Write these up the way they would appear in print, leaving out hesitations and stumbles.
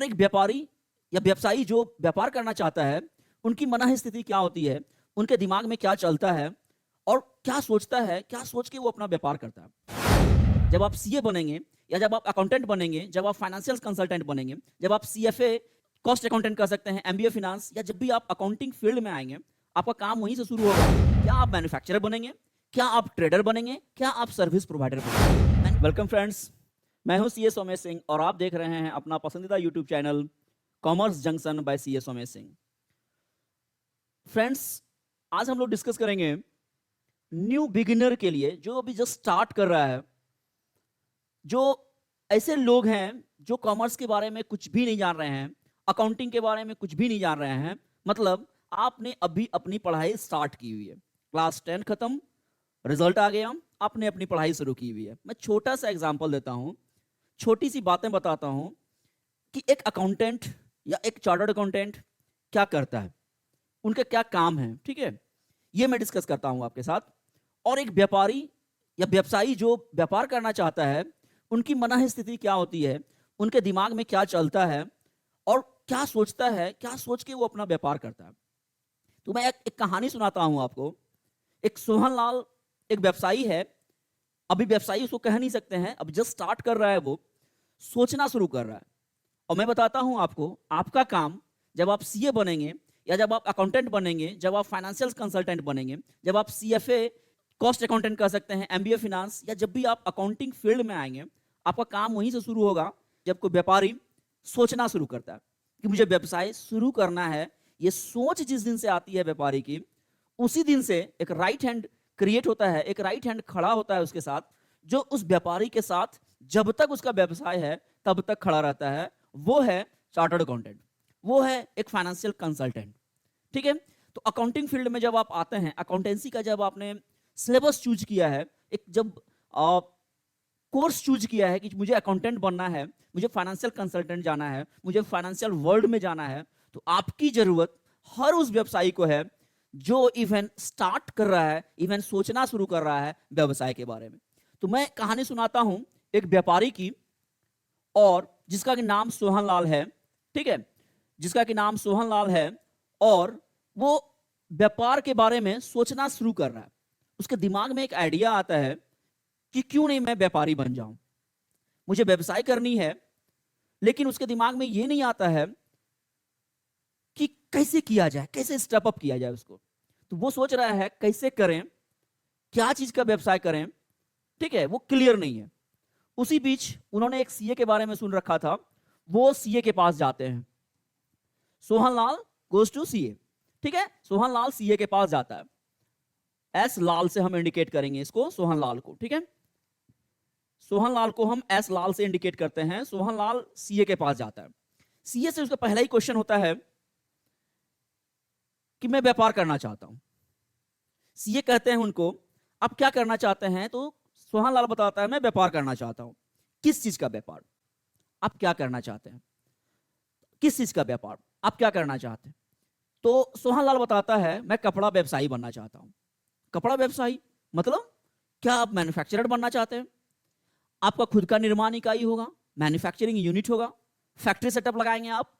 और एक व्यापारी या व्यवसायी जो व्यापार करना चाहता है, उनकी मनः स्थिति क्या होती है, उनके दिमाग में क्या चलता है और क्या सोचता है, क्या सोच के वो अपना व्यापार करता है। जब आप सीए बनेंगे या जब आप अकाउंटेंट बनेंगे, जब आप फाइनेंशियल कंसल्टेंट बनेंगे, जब आप सीएफए कॉस्ट अकाउंटेंट कर सकते हैं, एमबीए फाइनेंस, या जब भी आप अकाउंटिंग फील्ड में आएंगे, आपका काम वहीं से शुरू होगा। क्या आप मैन्युफैक्चरर बनेंगे, क्या आप ट्रेडर बनेंगे, क्या आप सर्विस प्रोवाइडर बनेंगे। वेलकम फ्रेंड्स, मैं हूं सीए सोमेश सिंह और आप देख रहे हैं अपना पसंदीदा YouTube channel Commerce Junction by CA Somesh Singh. Friends, आज हम लोग डिस्कस करेंगे न्यू बिगिनर के लिए, जो अभी जस्ट स्टार्ट कर रहा है, जो ऐसे लोग हैं जो कॉमर्स के बारे में कुछ भी नहीं जान रहे हैं, अकाउंटिंग के बारे में कुछ भी नहीं जान रहे हैं। मतलब आपने अभी अपनी पढ़ाई स्टार्ट की हुई है, क्लास 10 खत्म, रिजल्ट आ गया, आपने अपनी पढ़ाई शुरू की हुई है। मैं छोटा सा एग्जांपल देता हूं, छोटी सी बातें बताता हूं कि एक अकाउंटेंट या एक चार्टर्ड अकाउंटेंट क्या करता है, उनके क्या काम है। ठीक है, ये मैं डिस्कस करता हूं आपके साथ। और एक व्यापारी या व्यवसायी जो व्यापार करना चाहता है, उनकी मनः स्थिति क्या होती है, उनके दिमाग में क्या चलता है और क्या सोचता है, क्या सोच के वो अपना व्यापार करता है। तो मैं एक कहानी सुनाता हूं आपको। एक सोहन लाल एक व्यवसायी है, अभी व्यवसायी उसको कह नहीं सकते हैं, अब जस्ट स्टार्ट कर रहा है, वो सोचना शुरू कर रहा है। और मैं बताता हूं आपको, आपका काम जब आप सीए बनेंगे या जब आप अकाउंटेंट बनेंगे, जब आप फाइनेंशियल कंसल्टेंट बनेंगे, जब आप सीएफए कॉस्ट अकाउंटेंट कर सकते हैं, एमबीए फाइनेंस, या जब भी आप अकाउंटिंग फील्ड में आएंगे, आपका काम वहीं से शुरू होगा जब कोई व्यापारी सोचना शुरू करता है कि मुझे व्यवसाय शुरू करना है। ये सोच जिस दिन से आती है व्यापारी की, उसी दिन से एक राइट हैंड क्रिएट होता है, एक राइट हैंड खड़ा होता है उसके साथ, जो उस व्यापारी के साथ जब तक उसका व्यवसाय है तब तक खड़ा रहता है। वो है चार्टर्ड अकाउंटेंट, वो है एक फाइनेंशियल कंसल्टेंट। ठीक है, तो अकाउंटिंग फील्ड में जब आप आते हैं, अकाउंटेंसी का जब आपने सिलेबस चूज किया है, एक जब कोर्स चूज किया है कि मुझे अकाउंटेंट बनना है, मुझे फाइनेंशियल कंसल्टेंट जाना है, मुझे फाइनेंशियल वर्ल्ड में जाना है, तो आपकी जरूरत हर उस व्यवसायी को है जो इवन स्टार्ट कर रहा है, इवन सोचना शुरू कर रहा है व्यवसाय के बारे में। तो मैं कहानी सुनाता हूं एक व्यापारी की, और जिसका कि नाम सोहन लाल है। ठीक है, जिसका कि नाम सोहन लाल है, और वो व्यापार के बारे में सोचना शुरू कर रहा है। उसके दिमाग में एक आइडिया आता है कि क्यों नहीं मैं व्यापारी बन जाऊं, मुझे व्यवसाय करनी है। लेकिन उसके दिमाग में ये नहीं आता है कि कैसे किया जाए, कैसे स्टेप अप किया जाए उसको। तो वो सोच रहा है कैसे करें, क्या चीज का व्यवसाय करें। ठीक है, वो क्लियर नहीं है। उसी बीच उन्होंने एक सीए के बारे में सुन रखा था, वो सीए के पास जाते हैं। Sohan Lal goes to CA. ठीक है, सोहन लाल सीए के पास जाता है। एस लाल से हम इंडिकेट करेंगे इसको, सोहन लाल को। ठीक है, सोहन लाल को हम एस लाल से इंडिकेट करते हैं। सोहन लाल सीए के पास जाता है। सीए से उसका पहला ही क्वेश्चन होता है कि मैं व्यापार करना चाहता हूं। सीए कहते हैं उनको, आप क्या करना चाहते हैं? तो सोहन लाल बताता है, मैं व्यापार करना चाहता हूं। किस चीज का व्यापार? आप क्या करना चाहते हैं? किस चीज का व्यापार आप क्या करना चाहते हैं? तो सोहन लाल बताता है, मैं कपड़ा व्यवसायी बनना चाहता हूं। कपड़ा व्यवसायी मतलब क्या आप मैन्युफैक्चरर बनना चाहते हैं? आपका खुद का निर्माण इकाई होगा, मैन्युफैक्चरिंग यूनिट होगा, फैक्ट्री सेटअप लगाएंगे, आप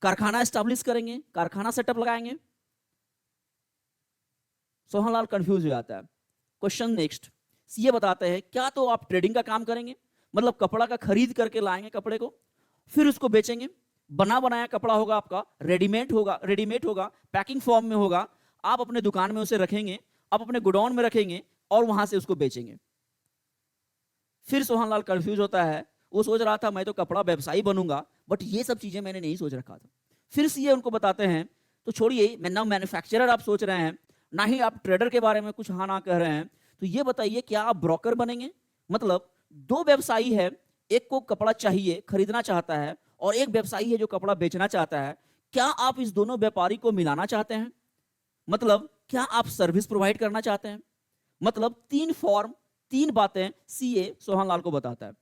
कारखाना एस्टैब्लिश करेंगे, कारखाना सेटअप लगाएंगे। सोहनलाल कंफ्यूज हो जाता है। क्वेश्चन नेक्स्ट, सीए बताते हैं, क्या तो आप ट्रेडिंग का काम करेंगे, मतलब कपड़ा का खरीद करके लाएंगे कपड़े को, फिर उसको बेचेंगे। बना बनाया कपड़ा होगा आपका, रेडीमेड होगा, पैकिंग फॉर्म में होगा। आप अपने दुकान में उसे रखेंगे, आप अपने गोडाउन में रखेंगे और वहां से उसको बेचेंगे। फिर सोहनलाल कंफ्यूज होता है, वो सोच रहा था मैं तो कपड़ा व्यवसायी बनूंगा, बट ये सब चीजें मैंने नहीं सोच रखा था। फिर सीए उनको बताते हैं, तो छोड़िए, मैं ना मैन्युफैक्चरर आप सोच रहे हैं, ना ही आप ट्रेडर के बारे में कुछ हाँ ना कह रहे हैं, तो ये बताइए क्या आप ब्रोकर बनेंगे? मतलब दो व्यवसायी है, एक को कपड़ा चाहिए, खरीदना चाहता है, और एक व्यवसायी है जो कपड़ा बेचना चाहता है। क्या आप इस दोनों व्यापारी को मिलाना चाहते हैं? मतलब क्या आप सर्विस प्रोवाइड करना चाहते हैं? मतलब तीन फॉर्म, तीन बातें सीए सोहनलाल को बताता है।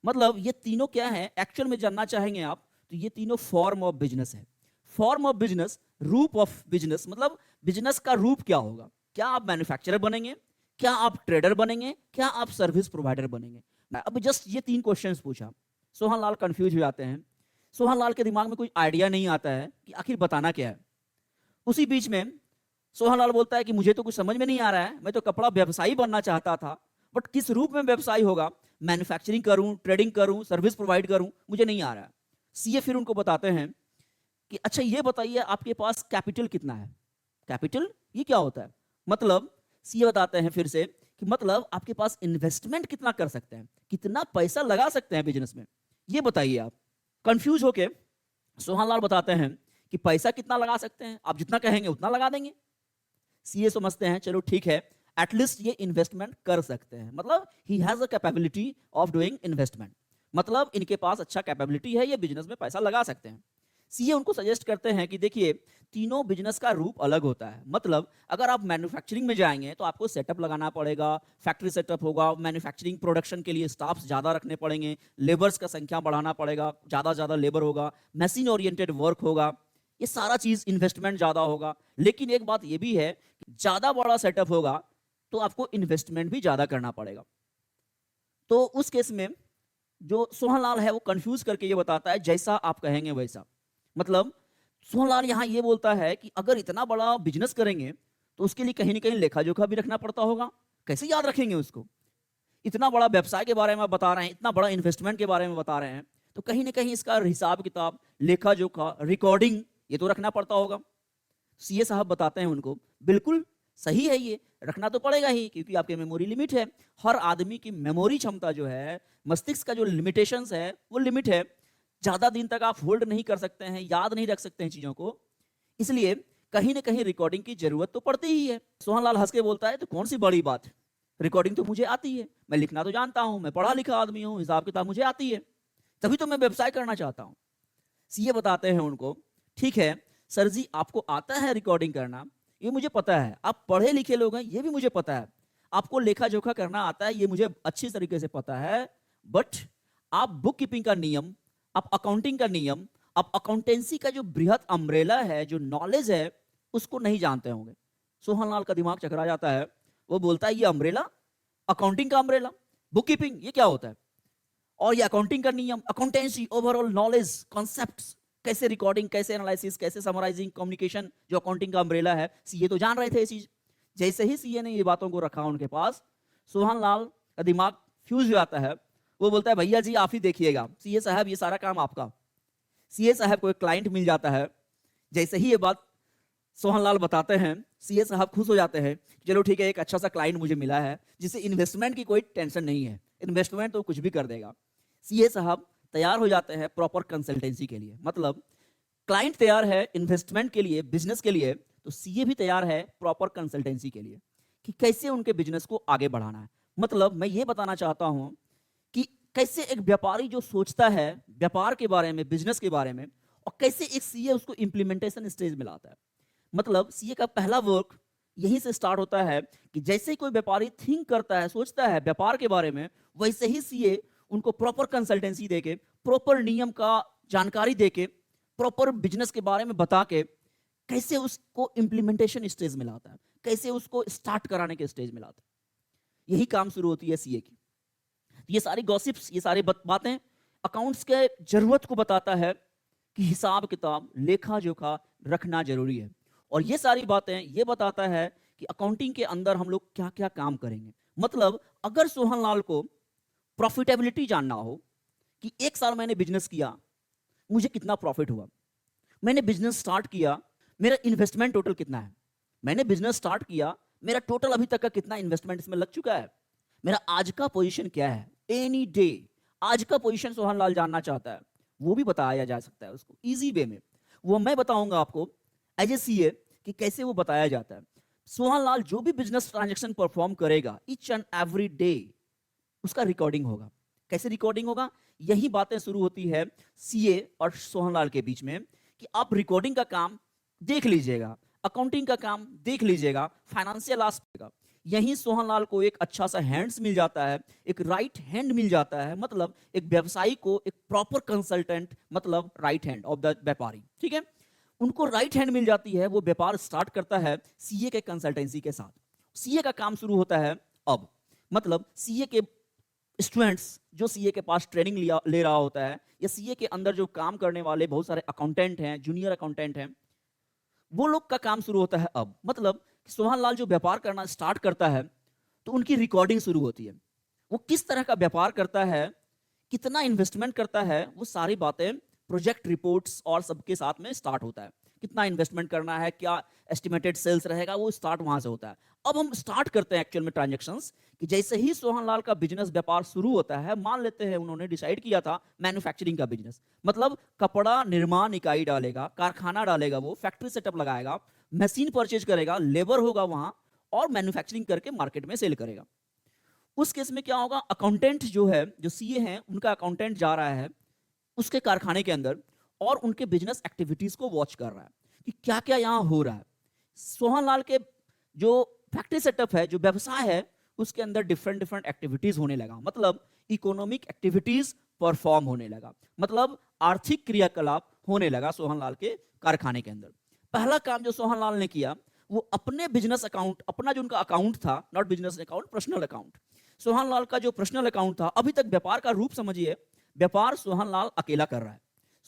मतलब ये तीनों क्या है एक्चुअल में जानना चाहेंगे आप, तो ये तीनों फॉर्म ऑफ बिजनेस है। फॉर्म ऑफ बिजनेस, रूप ऑफ बिजनेस, मतलब बिजनेस का रूप क्या होगा। क्या आप मैन्युफैक्चरर बनेंगे, क्या आप ट्रेडर बनेंगे, क्या आप सर्विस प्रोवाइडर बनेंगे। अब जस्ट ये तीन क्वेश्चंस पूछा, सोहनलाल कंफ्यूज हो जाते हैं। सोहन लाल के दिमाग में कोई आइडिया नहीं आता है कि आखिर बताना क्या है। उसी बीच में सोहन लाल बोलता है कि मुझे तो कुछ समझ में नहीं आ रहा है, मैं तो कपड़ा व्यवसायी बनना चाहता था, बट किस रूप में व्यवसाय होगा, मैन्युफैक्चरिंग करूं, ट्रेडिंग करूं, सर्विस प्रोवाइड करूं, मुझे नहीं आ रहा है। सीए फिर उनको बताते हैं कि अच्छा ये बताइए आपके पास कैपिटल कितना है। कैपिटल ये क्या होता है? मतलब सीए बताते हैं फिर से कि मतलब आपके पास इन्वेस्टमेंट कितना कर सकते हैं, कितना पैसा लगा सकते हैं बिजनेस में, ये बताइए आप। कंफ्यूज होके सोहन लाल बताते हैं कि पैसा कितना लगा सकते हैं, आप जितना कहेंगे उतना लगा देंगे। सीए समझते हैं चलो ठीक है, एटलीस्ट ये इन्वेस्टमेंट कर सकते हैं, मतलब he has a capability of doing investment, मतलब इनके पास अच्छा कैपेबिलिटी है, ये बिजनेस में पैसा लगा सकते हैं। सीए उनको सजेस्ट करते हैं कि देखिए तीनों बिजनेस का रूप अलग होता है, मतलब अगर आप मैन्युफैक्चरिंग में जाएंगे तो आपको सेटअप लगाना पड़ेगा, फैक्ट्री सेटअप होगा, मैन्युफैक्चरिंग प्रोडक्शन के लिए स्टाफ्स ज़्यादा रखने पड़ेंगे, लेबर्स का संख्या बढ़ाना पड़ेगा, ज़्यादा लेबर होगा, मशीन ओरिएंटेड वर्क होगा, ये सारा चीज़ इन्वेस्टमेंट ज़्यादा होगा। लेकिन एक बात ये भी है कि ज़्यादा बड़ा सेटअप होगा तो आपको इन्वेस्टमेंट भी ज़्यादा करना पड़ेगा। तो उस केस में जो सोहनलाल है वो कंफ्यूज करके ये बताता है जैसा आप कहेंगे वैसा। मतलब सोहनलाल यहाँ ये बोलता है कि अगर इतना बड़ा बिजनेस करेंगे तो उसके लिए कहीं ना कहीं लेखा जोखा भी रखना पड़ता होगा, कैसे याद रखेंगे उसको? इतना बड़ा व्यवसाय के बारे में बता रहे हैं, इतना बड़ा इन्वेस्टमेंट के बारे में बता रहे हैं, तो कहीं ना कहीं इसका हिसाब किताब, लेखा जोखा, रिकॉर्डिंग ये तो रखना पड़ता होगा। सीए साहब बताते हैं उनको बिल्कुल सही है, ये रखना तो पड़ेगा ही, क्योंकि आपके मेमोरी लिमिट है। हर आदमी की मेमोरी क्षमता जो है, मस्तिष्क का जो लिमिटेशंस है वो लिमिट है, ज्यादा दिन तक आप होल्ड नहीं कर सकते हैं, याद नहीं रख सकते हैं चीजों को, इसलिए कहीं ना कहीं रिकॉर्डिंग की जरूरत तो पड़ती ही है। सोहनलाल हंस के बोलता है तो कौन सी बड़ी बात है, रिकॉर्डिंग तो मुझे आती है, मैं लिखना तो जानता हूं, मैं पढ़ा लिखा आदमी हूं, हिसाब किताब मुझे आती है, तभी तो मैं व्यवसाय करना चाहता हूं। सीए बताते हैं उनको ठीक है सर जी, आपको आता है रिकॉर्डिंग करना, ये मुझे पता है, आप पढ़े लिखे लोग हैं ये भी मुझे पता है, आपको लेखा जोखा करना आता है ये मुझे अच्छी तरीके से पता है, बट आप बुक कीपिंग का नियम, आप अकाउंटिंग का नियम, आप अकाउंटेंसी का जो बृहद अम्ब्रेला है, जो नॉलेज है, उसको नहीं जानते होंगे। सोहनलाल का दिमाग चकरा जाता है, वो बोलता है ये अम्ब्रेला, अकाउंटिंग का अम्ब्रेला, बुक कीपिंग ये क्या होता है, और ये अकाउंटिंग का नियम, अकाउंटेंसी, ओवरऑल नॉलेज, कॉन्सेप्ट्स, कैसे रिकॉर्डिंग, कैसे एनालिसिस, कैसे समराइजिंग, कम्युनिकेशन, जो अकाउंटिंग का अम्ब्रेला है, सीए तो जान रहे थे ये चीज। जैसे ही सीए ने ये बातों को रखा उनके पास, सोहनलाल का दिमाग फ्यूज हो जाता है, वो बोलता है भैया जी आप ही देखिएगा, सीए साहब ये सारा काम आपका। सीए साहब को एक क्लाइंट मिल जाता है, जैसे ही ये बात सोहनलाल बताते हैं, सीए साहब खुश हो जाते हैं, चलो ठीक है एक अच्छा सा क्लाइंट मुझे मिला है जिसे इन्वेस्टमेंट की कोई टेंशन नहीं है, इन्वेस्टमेंट तो कुछ भी कर देगा। सीए साहब तैयार हो जाते हैं प्रॉपर कंसल्टेंसी के लिए, मतलब क्लाइंट तैयार है इन्वेस्टमेंट के लिए, बिजनेस के लिए, तो सीए भी तैयार है प्रॉपर कंसल्टेंसी के लिए कि कैसे उनके बिजनेस को आगे बढ़ाना है। मतलब मैं ये बताना चाहता हूं कि कैसे एक व्यापारी जो सोचता है व्यापार के बारे में, बिजनेस के बारे में, और कैसे एक सीए उसको इंप्लीमेंटेशन स्टेज में लाता है। मतलब सीए का पहला वर्क यहीं से स्टार्ट होता है कि जैसे कोई व्यापारी थिंक करता है, सोचता है व्यापार के बारे में, वैसे ही सीए उनको प्रॉपर कंसल्टेंसी देके, प्रॉपर नियम का जानकारी देके, प्रॉपर बिजनेस के बारे में बता के कैसे उसको इंप्लीमेंटेशन स्टेज में लाता है, कैसे उसको स्टार्ट कराने के स्टेज में लाता है। यही काम शुरू होती है सीए की। ये सारी गॉसिप्स, ये सारी बातें अकाउंट्स के जरूरत को बताता है कि हिसाब किताब, लेखा जोखा रखना जरूरी है, और ये सारी बातें ये बताता है कि अकाउंटिंग के अंदर हम लोग क्या क्या काम करेंगे। मतलब अगर सोहनलाल को प्रॉफिटेबिलिटी जानना हो कि एक साल मैंने बिजनेस किया, मुझे कितना प्रॉफिट हुआ, मैंने बिजनेस स्टार्ट किया, मेरा इन्वेस्टमेंट टोटल कितना है, मैंने बिजनेस स्टार्ट किया, मेरा टोटल अभी तक का कितना इन्वेस्टमेंट इसमें लग चुका है, मेरा आज का पोजीशन क्या है, एनी डे आज का पोजीशन सोहनलाल जानना चाहता है, वो भी बताया जा सकता है उसको इजी वे में। वो मैं बताऊंगा आपको एज ए सीए कि कैसे वो बताया जाता है। सोहनलाल जो भी बिजनेस ट्रांजैक्शन परफॉर्म करेगा ईच एंड एवरी डे, उसका रिकॉर्डिंग होगा। कैसे रिकॉर्डिंग होगा? यही बातें शुरू होती है सीए और सोहनलाल के बीच में कि आप रिकॉर्डिंग का काम देख लीजिएगा, अकाउंटिंग का काम देख लीजिएगा, फाइनेंशियल एस्पेक्ट का। यही सोहनलाल को एक अच्छा सा हैंड्स मिल जाता है, एक राइट हैंड मिल जाता है, मतलब एक व्यवसायी को एक प्रॉपर कंसल्टेंट, मतलब राइट हैंड ऑफ द व्यापारी, ठीक है। उनको राइट हैंड मिल जाती है, वो व्यापार स्टार्ट करता है सीए के कंसल्टेंसी के साथ। सीए का काम शुरू होता है अब, मतलब सीए के स्टूडेंट्स जो सीए के पास ट्रेनिंग ले रहा होता है, या सीए के अंदर जो काम करने वाले बहुत सारे अकाउंटेंट हैं, जूनियर अकाउंटेंट हैं, वो लोग का काम शुरू होता है अब। मतलब सोहन लाल जो व्यापार करना स्टार्ट करता है तो उनकी रिकॉर्डिंग शुरू होती है। वो किस तरह का व्यापार करता है, कितना इन्वेस्टमेंट करता है, वो सारी बातें प्रोजेक्ट रिपोर्ट्स और सबके साथ में स्टार्ट होता है। कितना इन्वेस्टमेंट करना है, क्या एस्टिमेटेड सेल्स रहेगा, वो स्टार्ट वहां से होता है। अब हम स्टार्ट करते हैं एक्चुअल में ट्रांजेक्शंस कि जैसे ही सोहन लाल का बिजनेस व्यापार शुरू होता है, मान लेते हैं उन्होंने डिसाइड किया था मैन्युफैक्चरिंग का बिजनेस, मतलब कपड़ा निर्माण इकाई डालेगा, कारखाना डालेगा, वो फैक्ट्री सेटअप लगाएगा, मशीन परचेज करेगा, लेबर होगा वहां, और मैन्युफैक्चरिंग करके मार्केट में सेल करेगा। उस केस में क्या होगा, अकाउंटेंट जो है, जो सीए हैं, उनका अकाउंटेंट जा रहा है उसके कारखाने के अंदर और उनके बिजनेस एक्टिविटीज को वॉच कर रहा है कि क्या क्या यहाँ हो रहा है। सोहन लाल के जो फैक्ट्री सेटअप है, जो व्यवसाय है, उसके अंदर डिफरेंट डिफरेंट एक्टिविटीज होने लगा, मतलब इकोनॉमिक एक्टिविटीज परफॉर्म होने लगा, मतलब आर्थिक क्रियाकलाप होने लगा सोहन लाल के कारखाने के अंदर। पहला काम जो सोहन लाल ने किया, वो अपने बिजनेस अकाउंट, अपना जो उनका अकाउंट था, not business account, personal account, Sohan Lal का जो पर्सनल अकाउंट था, अभी तक व्यापार का रूप समझिए, व्यापार सोहन लाल अकेला कर रहा है।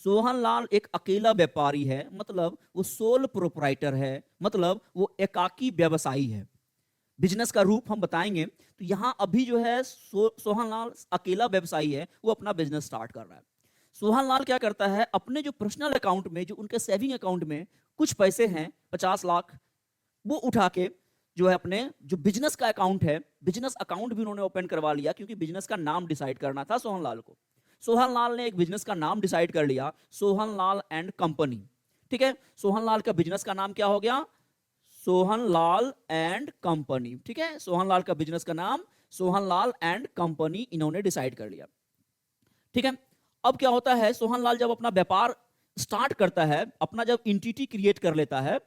सोहन लाल एक अकेला व्यापारी है, मतलब वो सोल प्रोप्राइटर है, मतलब वो एकाकी व्यवसायी है। बिजनेस का रूप हम बताएंगे, तो यहां अभी जो है सोहन लाल अकेला व्यवसायी है, वो अपना बिजनेस स्टार्ट कर रहा है। सोहन लाल क्या करता है, अपने जो पर्सनल अकाउंट में, जो उनके सेविंग अकाउंट में कुछ पैसे हैं 50 लाख, वो उठा के जो है अपने जो बिजनेस का अकाउंट है, बिजनेस अकाउंट भी उन्होंने ओपन करवा लिया, क्योंकि बिजनेस का नाम डिसाइड करना था सोहन लाल को। सोहन लाल ने एक बिजनेस का नाम डिसाइड कर लिया, सोहन लाल एंड कंपनी। ठीक है, सोहन लाल का बिजनेस का नाम क्या हो गया, सोहन लाल एंड कंपनी। ठीक है, सोहन लाल का बिजनेस का नाम सोहन लाल एंड कंपनी इन्होंने डिसाइड कर लिया। ठीक है, अब क्या होता है, सोहन लाल जब अपना व्यापार स्टार्ट करता है, अपना जब इंटिटी क्रिएट कर लेता है,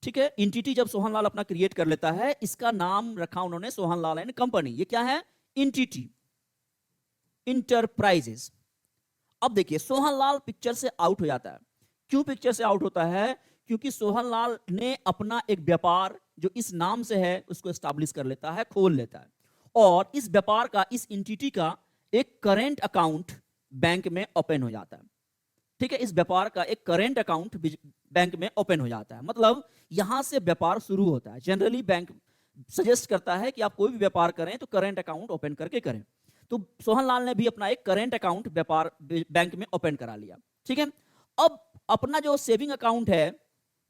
ठीक है, इंटिटी जब सोहन लाल अपना क्रिएट कर लेता है, इसका नाम रखा उन्होंने सोहन लाल एंड कंपनी। ये क्या है, इंटिटी इंटरप्राइजेस। अब देखिए सोहन लाल पिक्चर से आउट हो जाता है। क्यों पिक्चर से आउट होता है, क्योंकि सोहन लाल ने अपना एक व्यापार जो इस नाम से है उसको एस्टैब्लिश कर लेता है, खोल लेता है, और इस व्यापार का, इस इंटिटी का एक करेंट अकाउंट बैंक में ओपन हो जाता है। ठीक है, इस व्यापार का एक करेंट अकाउंट बैंक में ओपन हो जाता है, मतलब यहां से व्यापार शुरू होता है। जनरली बैंक सजेस्ट करता है कि आप कोई भी व्यापार करें तो करेंट अकाउंट ओपन करके करें। तो सोहन लाल ने भी अपना एक करेंट अकाउंट व्यापार बैंक में ओपन करा लिया। ठीक है, अब अपना जो सेविंग अकाउंट है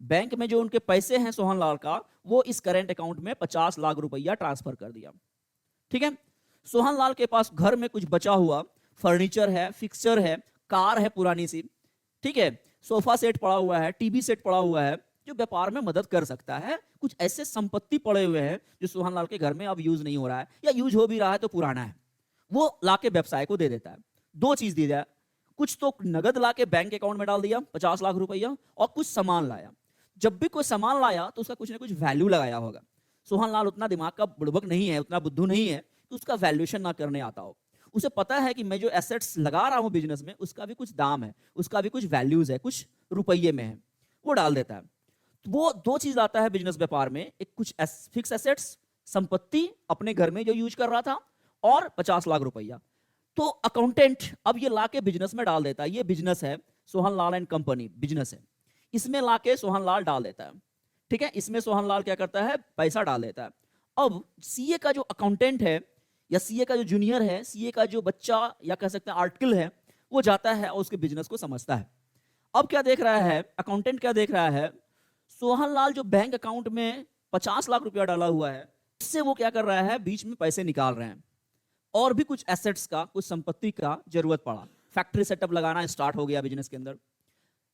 बैंक में, जो उनके पैसे हैं सोहन लाल का, वो इस करेंट अकाउंट में 50 लाख रुपया ट्रांसफर कर दिया। ठीक है, सोहन लाल के पास घर में कुछ बचा हुआ फर्नीचर है, फिक्सचर है, कार है पुरानी सी, ठीक है, सोफा सेट पड़ा हुआ है, टीवी सेट पड़ा हुआ है, जो व्यापार में मदद कर सकता है। कुछ ऐसे संपत्ति पड़े हुए हैं जो सोहन लाल के घर में अब यूज नहीं हो रहा है, या यूज हो भी रहा है तो पुराना है, वो लाके व्यवसाय को दे देता है। दो चीज दी जाए, कुछ तो नगद लाके बैंक अकाउंट में डाल दिया 50 लाख रुपया, और कुछ सामान लाया। जब भी कोई सामान लाया तो उसका कुछ ना कुछ वैल्यू लगाया होगा। सोहन लाल उतना दिमाग का बुड़बक नहीं है, उतना बुद्धू नहीं है कि उसका वैल्यूएशन ना करने आता हो। उसे पता है कि मैं जो एसेट्स लगा रहा हूं बिजनेस में, उसका भी कुछ दाम है, उसका भी कुछ वैल्यूज है, कुछ रुपये में है, वो डाल देता है। तो वो दो चीज लाता है बिजनेस व्यापार में, एक कुछ फिक्स एसेट्स, संपत्ति अपने घर में जो यूज कर रहा था, और 50 लाख रुपया। तो अकाउंटेंट अब ये लाके बिजनेस में डाल देता है। ये बिजनेस है, Sohan Lal and company business है, इसमें लाके सोहन लाल डाल देता है। ठीक है, इसमें सोहन लाल क्या करता है, पैसा डाल देता है। अब सीए का जो अकाउंटेंट है, या सीए का जो जूनियर है, सीए का जो बच्चा या कह सकते हैं आर्टिकल है, वो जाता है और उसके बिजनेस को समझता है। अब क्या देख रहा है अकाउंटेंट, क्या देख रहा है, सोहन लाल जो बैंक अकाउंट में 50 लाख रुपया डाला हुआ है, इससे वो क्या कर रहा है, बीच में पैसे निकाल रहे हैं, और भी कुछ एसेट्स का, कुछ संपत्ति का जरूरत पड़ा। फैक्ट्री सेटअप लगाना स्टार्ट हो गया बिजनेस के अंदर,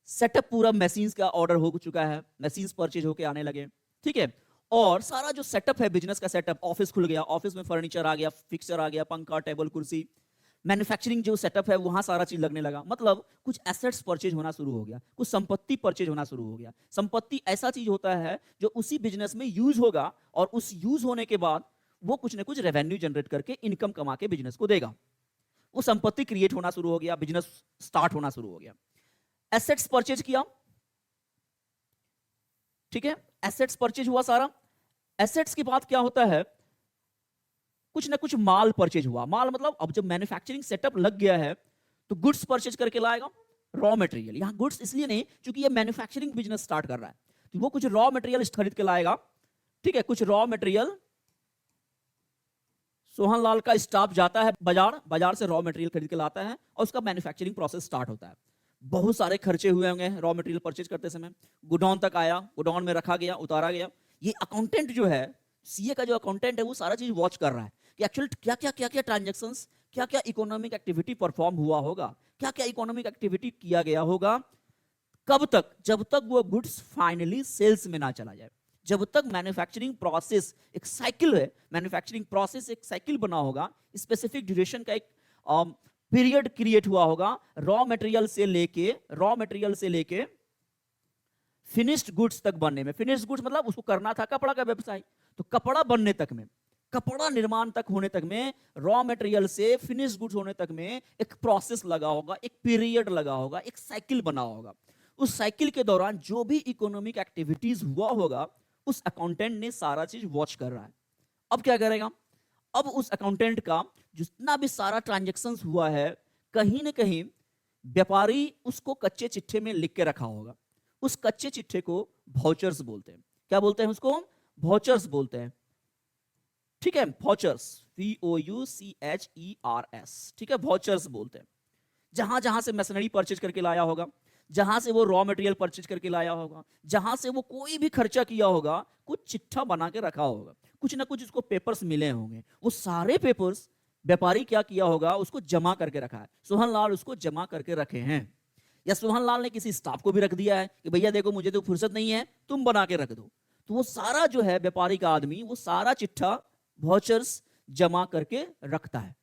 सेटअप पूरा मशीन्स का ऑर्डर हो चुका है, मशीन्स परचेज होके आने लगे। ठीक है, और सारा जो सेटअप है बिजनेस का सेटअप, ऑफिस खुल गया, ऑफिस में फर्नीचर आ गया, फिक्सचर आ गया, पंखा, टेबल, कुर्सी, मैन्युफैक्चरिंग जो सेटअप है वहां सारा चीज लगने लगा। मतलब कुछ एसेट्स परचेज होना शुरू हो गया, कुछ संपत्ति परचेज होना शुरू हो गया। संपत्ति ऐसा चीज होता है जो उसी बिजनेस में यूज होगा, और उस यूज होने के बाद वो कुछ ना कुछ रेवेन्यू जनरेट करके, इनकम कमा के बिजनेस को देगा। वो संपत्ति क्रिएट होना शुरू हो गया, बिजनेस स्टार्ट होना शुरू हो गया। एसेट्स परचेज किया, ठीक है, एसेट्स परचेज हुआ सारा। एसेट्स के बाद क्या होता है, कुछ ना कुछ माल परचेज हुआ। माल मतलब अब जब मैन्युफैक्चरिंग सेटअप लग गया है तो गुड्स परचेज करके लाएगा, रॉ मटेरियल। यहाँ गुड्स इसलिए नहीं क्योंकि ये मैन्युफैक्चरिंग बिजनेस स्टार्ट कर रहा है, तो वो कुछ रॉ मटेरियल खरीद के लाएगा। ठीक है, कुछ रॉ मटेरियल, सोहन लाल का स्टाफ जाता है बाजार, बाजार से रॉ मटेरियल खरीद के लाता है और उसका मैन्युफैक्चरिंग प्रोसेस स्टार्ट होता है। बहुत सारे खर्चे हुए होंगे रॉ मटेरियल परचेज करते समय, गोडाउन तक आया, गोडाउन में रखा गया, उतारा गया। ये अकाउंटेंट जो है, सीए का जो अकाउंटेंट है, वो सारा चीज वॉच कर रहा है कि एक्चुअल क्या क्या ट्रांजेक्शंस, क्या क्या इकोनॉमिक एक्टिविटी परफॉर्म हुआ होगा, क्या क्या इकोनॉमिक एक्टिविटी किया गया होगा, कब तक, जब तक वो गुड्स फाइनली सेल्स में ना चला जाए, जब तक मैन्युफैक्चरिंग प्रोसेस एक साइकिल है, मैन्युफैक्चरिंग प्रोसेस एक साइकिल बना होगा, स्पेसिफिक ड्यूरेशन का एक पीरियड क्रिएट हुआ होगा, रॉ मटेरियल से लेके फिनिश्ड गुड्स तक बनने में। फिनिश्ड गुड्स मतलब उसको करना था कपड़ा का व्यवसाय, तो कपड़ा बनने तक में, कपड़ा निर्माण तक होने तक में, रॉ मटेरियल से फिनिश्ड गुड्स होने तक में एक प्रोसेस लगा होगा, एक पीरियड लगा होगा, एक साइकिल बना होगा। उस साइकिल के दौरान जो भी इकोनॉमिक एक्टिविटीज हुआ होगा, उस अकाउंटेंट ने सारा चीज वॉच कर रहा है। अब क्या करेगा, अब उस अकाउंटेंट का जितना भी सारा ट्रांजैक्शंस हुआ है, कहीं ना कहीं व्यापारी उसको कच्चे चिट्ठे में लिख के रखा होगा। उस कच्चे चिट्ठे को वाउचर्स बोलते हैं। क्या बोलते हैं उसको? वाउचर्स बोलते हैं। ठीक है, वाउचर्स, VOUCHERS। ठीक है, वाउचर्स बोलते हैं। जहां जहां से मशीनरी परचेज करके लाया होगा, जहां से वो रॉ मटेरियल परचेज करके लाया होगा, जहां से वो कोई भी खर्चा किया होगा, कुछ चिट्ठा बना के रखा होगा, कुछ ना कुछ उसको पेपर्स मिले होंगे। वो सारे पेपर्स व्यापारी क्या किया होगा, उसको जमा करके रखा है। सोहन लाल उसको जमा करके रखे हैं, या सोहन लाल ने किसी स्टाफ को भी रख दिया है कि भैया देखो मुझे तो फुर्सत नहीं है, तुम बना के रख दो। तो वो सारा जो है व्यापारी का आदमी, वो सारा चिट्ठा वाउचर्स जमा करके रखता है।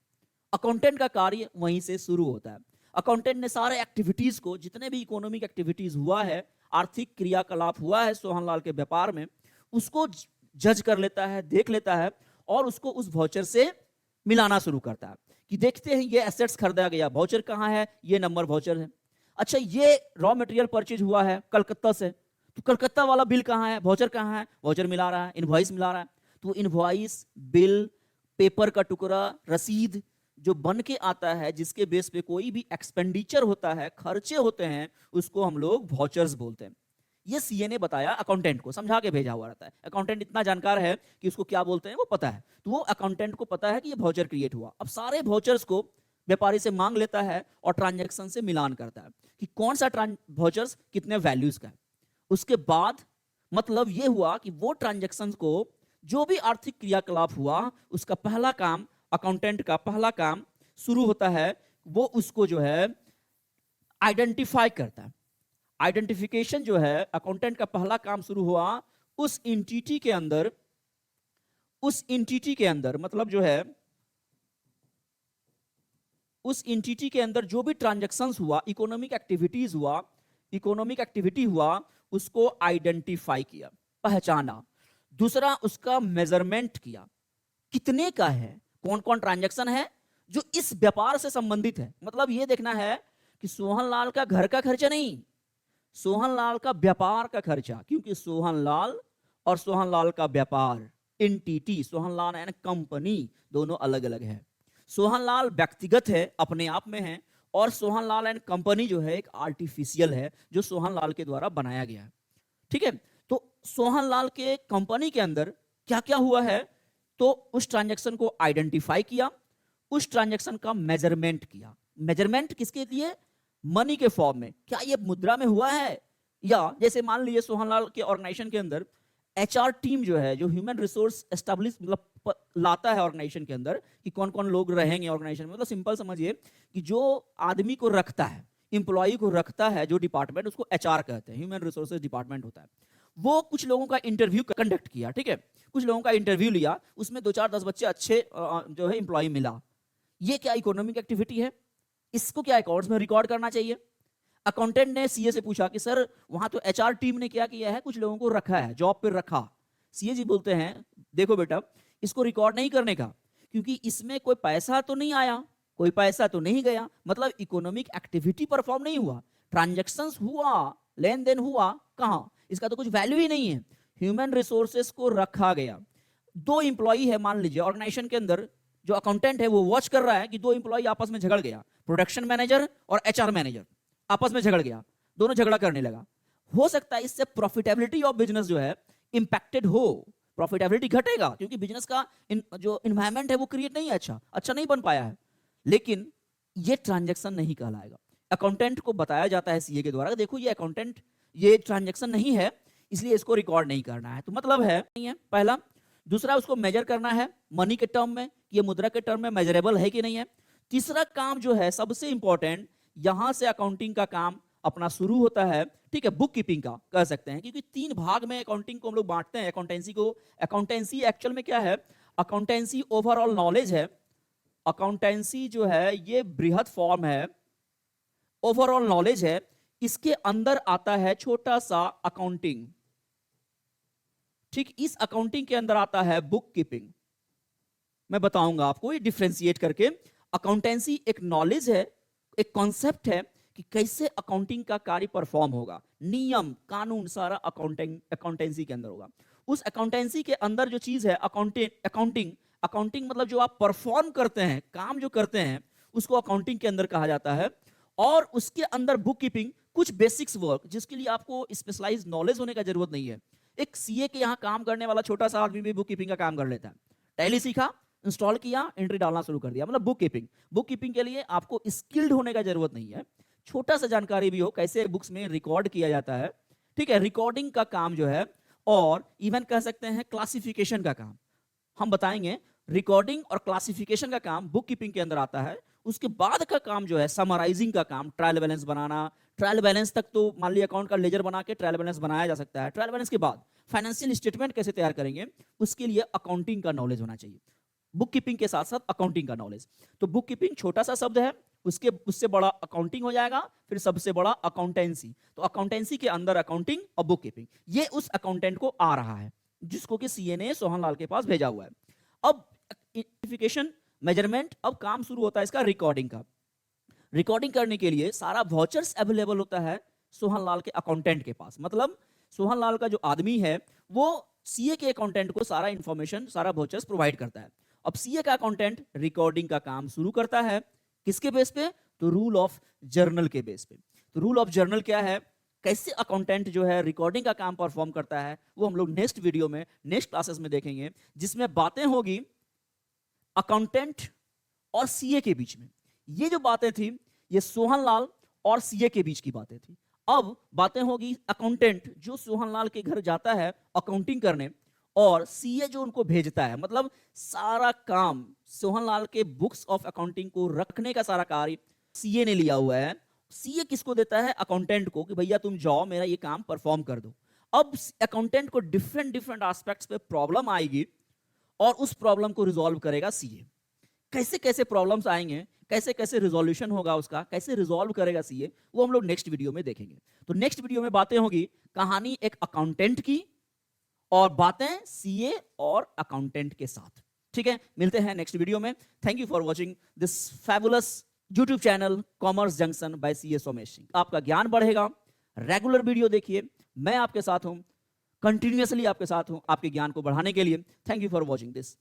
अकाउंटेंट का कार्य वहीं से शुरू होता है। अकाउंटेंट ने सारे एक्टिविटीज को, जितने भी इकोनॉमिक एक्टिविटीज हुआ है, आर्थिक क्रियाकलाप हुआ है सोहनलाल के व्यापार में, उसको जज कर लेता है, देख लेता है और उसको उस वाउचर से मिलाना शुरू करता है कि देखते हैं ये एसेट्स खरीदा गया, वाउचर कहाँ है, ये नंबर वाउचर है। अच्छा, ये रॉ मटेरियल परचेज हुआ है कलकत्ता से, तो कलकत्ता वाला बिल कहाँ है, वाउचर कहाँ है, वाउचर मिला रहा है, इनवॉइस मिला रहा है। तो इनवॉइस, बिल, पेपर का टुकड़ा, रसीद जो बन के आता है, जिसके बेस पे कोई भी एक्सपेंडिचर होता है, खर्चे होते हैं, उसको हम लोग वाउचर्स बोलते हैं। ये सीए ने बताया, अकाउंटेंट को समझा के भेजा हुआ रहता है। अकाउंटेंट इतना जानकार है कि उसको क्या बोलते हैं वो पता है, तो वो अकाउंटेंट को पता है कि ये वाउचर क्रिएट हुआ। अब सारे वाउचर्स को व्यापारी से मांग लेता है और ट्रांजैक्शन से मिलान करता है कि कौन सा वाउचर्स कितने वैल्यूज का है। उसके बाद मतलब ये हुआ कि वो ट्रांजैक्शन को, जो भी आर्थिक क्रियाकलाप हुआ, उसका पहला काम, अकाउंटेंट का पहला काम शुरू होता है, वो उसको जो है आइडेंटिफाई करता है। आइडेंटिफिकेशन जो है अकाउंटेंट का पहला काम शुरू हुआ उस एंटिटी के अंदर, उस एंटिटी के अंदर मतलब जो है उस एंटिटी के अंदर जो भी ट्रांजैक्शंस हुआ, इकोनॉमिक एक्टिविटीज हुआ, इकोनॉमिक एक्टिविटी हुआ, उसको आइडेंटिफाई किया, पहचाना। दूसरा, उसका मेजरमेंट किया, कितने का है, कौन कौन ट्रांजैक्शन है जो इस व्यापार से संबंधित है। मतलब ये देखना है कि सोहनलाल का घर का खर्चा नहीं, सोहनलाल का व्यापार का खर्चा, क्योंकि सोहनलाल और सोहनलाल का व्यापार, एंटिटी, सोहनलाल एंड कंपनी, दोनों अलग अलग है। सोहनलाल व्यक्तिगत है, अपने आप में है, और सोहनलाल एंड कंपनी जो है एक आर्टिफिशियल है, जो सोहनलाल के द्वारा बनाया गया है। ठीक है, तो सोहनलाल के कंपनी के अंदर क्या क्या हुआ है, तो उस ट्रांजैक्शन को आइडेंटिफाई किया, उस ट्रांजैक्शन का मेजरमेंट किया। मेजरमेंट किसके लिए? मनी के फॉर्म में, क्या ये मुद्रा में हुआ है, या जैसे मान लीजिए सोहनलाल के ऑर्गेनाइजेशन के अंदर एचआर टीम जो है, जो ह्यूमन रिसोर्स एस्टेब्लिश मतलब लाता है ऑर्गेनाइजेशन के अंदर कि कौन कौन लोग रहेंगे ऑर्गेनाइजेशन में। मतलब सिंपल समझिए कि जो आदमी को रखता है, इंप्लॉई को रखता है जो डिपार्टमेंट, उसको एचआर कहते हैं, ह्यूमन रिसोर्सेज डिपार्टमेंट होता है। वो कुछ लोगों का इंटरव्यू कंडक्ट किया, ठीक है, कुछ लोगों का इंटरव्यू लिया, उसमें 2-4-10 बच्चे अच्छे जो है इंप्लॉई मिला। ये क्या इकोनॉमिक एक्टिविटी है, इसको क्या अकाउंट्स में रिकॉर्ड करना चाहिए। अकाउंटेंट ने सीए से पूछा कि सर वहां तो एचआर टीम ने क्या किया है, कुछ लोगों को रखा है, जॉब पर रखा। सीए जी बोलते हैं देखो बेटा, इसको रिकॉर्ड नहीं करने का, क्योंकि इसमें कोई पैसा तो नहीं आया, कोई पैसा तो नहीं गया, मतलब इकोनॉमिक एक्टिविटी परफॉर्म नहीं हुआ, ट्रांजैक्शंस हुआ, लेन देन हुआ, कहां, इसका तो कुछ वैल्यू ही नहीं है। ह्यूमन रिसोर्सेस को रखा गया, 2 इंप्लॉई है मान लीजिए ऑर्गेनाइजेशन के अंदर, जो अकाउंटेंट है वो वॉच कर रहा है कि दो एम्प्लॉय आपस में झगड़ गया, प्रोडक्शन मैनेजर और एचआर मैनेजर आपस में झगड़ गया, दोनों झगड़ा करने लगा, हो सकता है इससे प्रॉफिटेबिलिटी ऑफ बिजनेस जो है इंपैक्टेड हो, प्रॉफिटेबिलिटी घटेगा क्योंकि बिजनेस का जो इन्वायरमेंट है वो क्रिएट नहीं है, अच्छा नहीं बन पाया है। लेकिन ये ट्रांजैक्शन नहीं कहलाएगा। अकाउंटेंट को बताया जाता है सीए के द्वारा, देखो ये अकाउंटेंट ये ट्रांजैक्शन नहीं है इसलिए इसको रिकॉर्ड नहीं करना है, तो मतलब है नहीं है पहला। दूसरा, उसको मेजर करना है मनी के टर्म में, ये मुद्रा के टर्म में मेजरेबल है कि नहीं है। तीसरा काम जो है सबसे इंपॉर्टेंट, यहां से अकाउंटिंग का काम अपना शुरू होता है, ठीक है, बुक कीपिंग का कह सकते हैं, क्योंकि 3 भाग में अकाउंटिंग को हम लोग बांटते हैं अकाउंटेंसी को। अकाउंटेंसी एक्चुअल में क्या है, अकाउंटेंसी ओवरऑल नॉलेज है, अकाउंटेंसी जो है ये बृहद फॉर्म है, ओवरऑल नॉलेज है, इसके अंदर आता है छोटा सा अकाउंटिंग, ठीक, इस अकाउंटिंग के अंदर आता है बुक कीपिंग। मैं बताऊंगा आपको ये डिफरेंशिएट करके। अकाउंटेंसी एक नॉलेज है, एक कॉन्सेप्ट है कि कैसे अकाउंटिंग का कार्य परफॉर्म होगा, नियम कानून सारा अकाउंटेंसी के अंदर होगा। उस अकाउंटेंसी के अंदर जो चीज है अकाउंटिंग मतलब जो आप परफॉर्म करते हैं, काम जो करते हैं उसको अकाउंटिंग के अंदर कहा जाता है। और उसके अंदर बुक कीपिंग, कुछ बेसिक्स वर्क जिसके लिए आपको स्पेशलाइज नॉलेज होने का जरूरत नहीं है। एक सीए के यहाँ काम करने वाला छोटा सा आदमी भी बुक कीपिंग का काम कर लेता है। टैली सीखा, इंस्टॉल किया, एंट्री डालना शुरू कर दिया, मतलब बुक कीपिंग के लिए आपको स्किल्ड होने का जरूरत नहीं है, छोटा सा जानकारी भी हो कैसे बुक्स में रिकॉर्ड किया जाता है, ठीक है, रिकॉर्डिंग का काम जो है, और इवन कह सकते हैं क्लासिफिकेशन का काम हम बताएंगे। रिकॉर्डिंग और क्लासिफिकेशन का काम बुक कीपिंग के अंदर आता है। उसके बाद का काम जो है समराइजिंग का काम, ट्रायल बैलेंस बनाना, ट्रायल बैलेंस तक तो मान लीजिए अकाउंट का लेजर बना के ट्रायल बैलेंस बनाया जा सकता है। ट्रायल बैलेंस के बाद फाइनेंशियल स्टेटमेंट कैसे तैयार करेंगे, उसके लिए अकाउंटिंग का नॉलेज होना चाहिए, बुक कीपिंग के साथ साथ अकाउंटिंग का नॉलेज। तो बुक कीपिंग छोटा सा शब्द है, उससे बड़ा अकाउंटिंग हो जाएगा, फिर सबसे बड़ा अकाउंटेंसी। तो अकाउंटेंसी के अंदर अकाउंटिंग और बुक कीपिंग, ये उस अकाउंटेंट को आ रहा है जिसको कि सीए ने सोहन लाल के पास भेजा हुआ है। अब आइडेंटिफिकेशन, मेजरमेंट, अब काम शुरू होता है इसका रिकॉर्डिंग का। रिकॉर्डिंग करने के लिए सारा वाउचर्स अवेलेबल होता है सोहन लाल के अकाउंटेंट के पास, मतलब सोहन लाल का जो आदमी है वो सीए के अकाउंटेंट को सारा इंफॉर्मेशन, सारा वाउचर्स प्रोवाइड करता है। अब सीए का अकाउंटेंट रिकॉर्डिंग का काम शुरू करता है, किसके बेस पे, तो रूल ऑफ जर्नल के बेस पे। तो रूल ऑफ जर्नल क्या है, कैसे अकाउंटेंट जो है रिकॉर्डिंग का काम परफॉर्म करता है, वो हम लोग नेक्स्ट वीडियो में, नेक्स्ट क्लासेस में देखेंगे, जिसमें बातें होगी अकाउंटेंट और सीए के बीच में। ये जो बातें थी ये सोहन लाल और सीए के बीच की बातें थी। अब बातें होगी अकाउंटेंट जो सोहन लाल के घर जाता है अकाउंटिंग करने, और सीए जो उनको भेजता है, मतलब सारा काम सोहन लाल के बुक्स ऑफ अकाउंटिंग को रखने का सारा कार्य सीए ने लिया हुआ है। सीए किसको देता है, अकाउंटेंट को, कि भैया तुम जाओ मेरा ये काम परफॉर्म कर दो। अब अकाउंटेंट को डिफरेंट डिफरेंट एस्पेक्ट्स पे प्रॉब्लम आएगी और उस प्रॉब्लम को रिजॉल्व करेगा सीए। कैसे कैसे प्रॉब्लम्स आएंगे, कैसे कैसे रिजोल्यूशन होगा उसका, कैसे रिजॉल्व करेगा सीए, वो हम लोग नेक्स्ट वीडियो में देखेंगे। तो नेक्स्ट वीडियो में बातें होगी कहानी एक अकाउंटेंट की और बातें सीए और अकाउंटेंट के साथ। ठीक है, मिलते हैं नेक्स्ट वीडियो में। Thank you for watching this fabulous YouTube channel Commerce Junction by CA Somesh Singh. आपका ज्ञान बढ़ेगा, रेगुलर वीडियो देखिए, मैं आपके साथ हूं, कंटिन्यूअसली आपके साथ हूं आपके ज्ञान को बढ़ाने के लिए। Thank you for watching this.